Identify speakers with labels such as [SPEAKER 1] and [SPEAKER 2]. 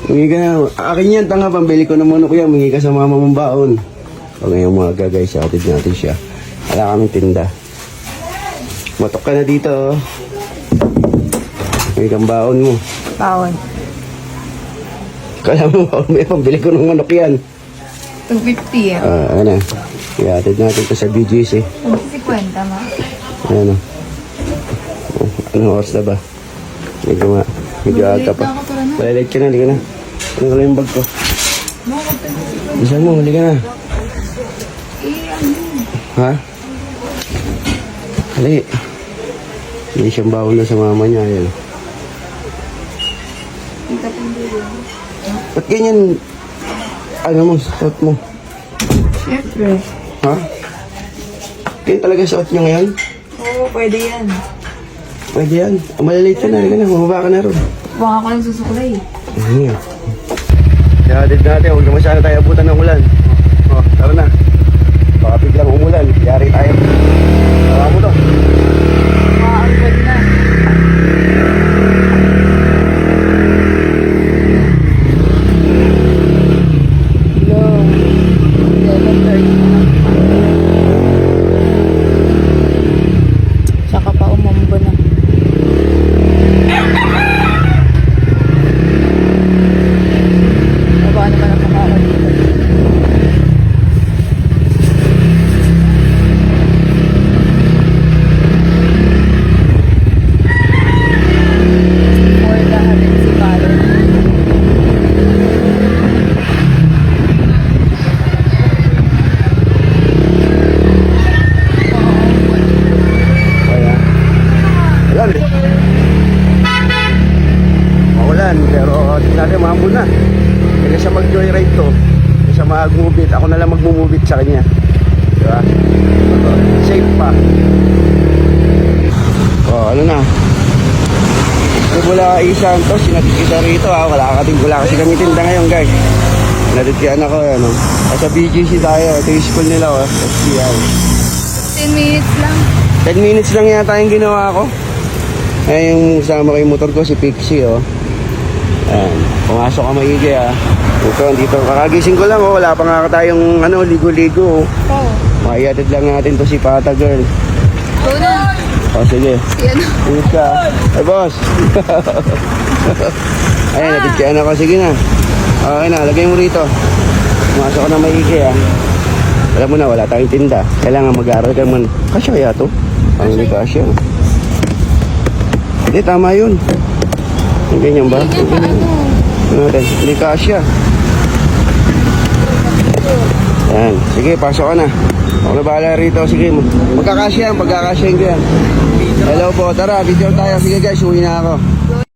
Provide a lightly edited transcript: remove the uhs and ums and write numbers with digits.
[SPEAKER 1] Humingi ka na. Akin yan, tanga, pambili ko ng manok yan. Humingi ka sa mama mong baon. O ngayon mga guys, atid natin siya. Wala kaming tinda. Matok ka na dito, oh. Humingi kang baon mo.
[SPEAKER 2] Baon.
[SPEAKER 1] Kala mo, baon mo yan, pambili ko ng manok yan.
[SPEAKER 2] 250 yan.
[SPEAKER 1] Ano. Iatid natin ito sa BGC.
[SPEAKER 2] 50 ma.
[SPEAKER 1] Ano. Oh, anong oras na ba? Medyo aga pa. Malilate ka na, hindi ka na. Ano ka lang yung bag ko? Bisan mo, hindi ka na. Ha? Hali. Hindi siyang bawal na sa mama niya. Ayan. Ba't ganyan? Ano mo, suot mo?
[SPEAKER 2] Siyempre.
[SPEAKER 1] Ha? Ganyan talaga suot niya ngayon?
[SPEAKER 2] Oo, pwede yan.
[SPEAKER 1] Pwede yan. Malilate ka na, hindi ka na. Bumaba ka na ron.
[SPEAKER 2] Baka ako lang susukulay.
[SPEAKER 1] Ayan. Ihatid natin, huwag naman sana tayo abutan ng ulan. O, tara na. Baka biglang umulan, yari tayo. Tawa mo to.
[SPEAKER 2] Makaalpad na. Hello. 11:30 na. Saka pa umambo na. Baba naman ang makaka dito. For the Halensi Valley.
[SPEAKER 1] Kaya, ayan. Maulan, pero natin mahambol na. Kaya siya mag-joyride to, kaya siya mag-move-it, ako na lang mag-move-it sa kanya. Diba? Safe pa. Oh, ano na? Mula isang to, sinatid kita rito ha. Wala kasi kami tinda ngayon guys. Sinatid kaya ako, ano. Sa BGC tayo, ito yung school nila, oh. SBI.
[SPEAKER 2] 10 minutes lang.
[SPEAKER 1] 10 minutes lang yata yung ginawa ko. Ayan yung kasama ko yung motor ko, si Pixie, oh. Ayan, pumasok ka maigi, ah. Dito, kakagising ko lang, oh. Wala pa nga tayong, ano, ligo-ligo, oh.
[SPEAKER 2] Oo.
[SPEAKER 1] Maiatid lang natin to si Pata Girl.
[SPEAKER 2] Go na.
[SPEAKER 1] O, sige.
[SPEAKER 2] Yan.
[SPEAKER 1] Ingat ka. Ay, boss. Ayan, natid ka na ko. Sige na. Okay na, lagay mo rito. Pumasok ka na maigi, ah. Alam mo na, wala tayong tinda. Kailangan mag-aaral ka man. Kasya kaya to? Ang hindi kasya. Hindi, tama yun. Yung ganyan ba?
[SPEAKER 2] Hindi pa ano.
[SPEAKER 1] Ano natin? Hindi kasya. Yan. Sige, pasok ka na. Ako na bahala rito. Sige, magkakasya yan. Pagkakasya yan. Hello po. Tara, video tayo. Sige guys, uwi na ako.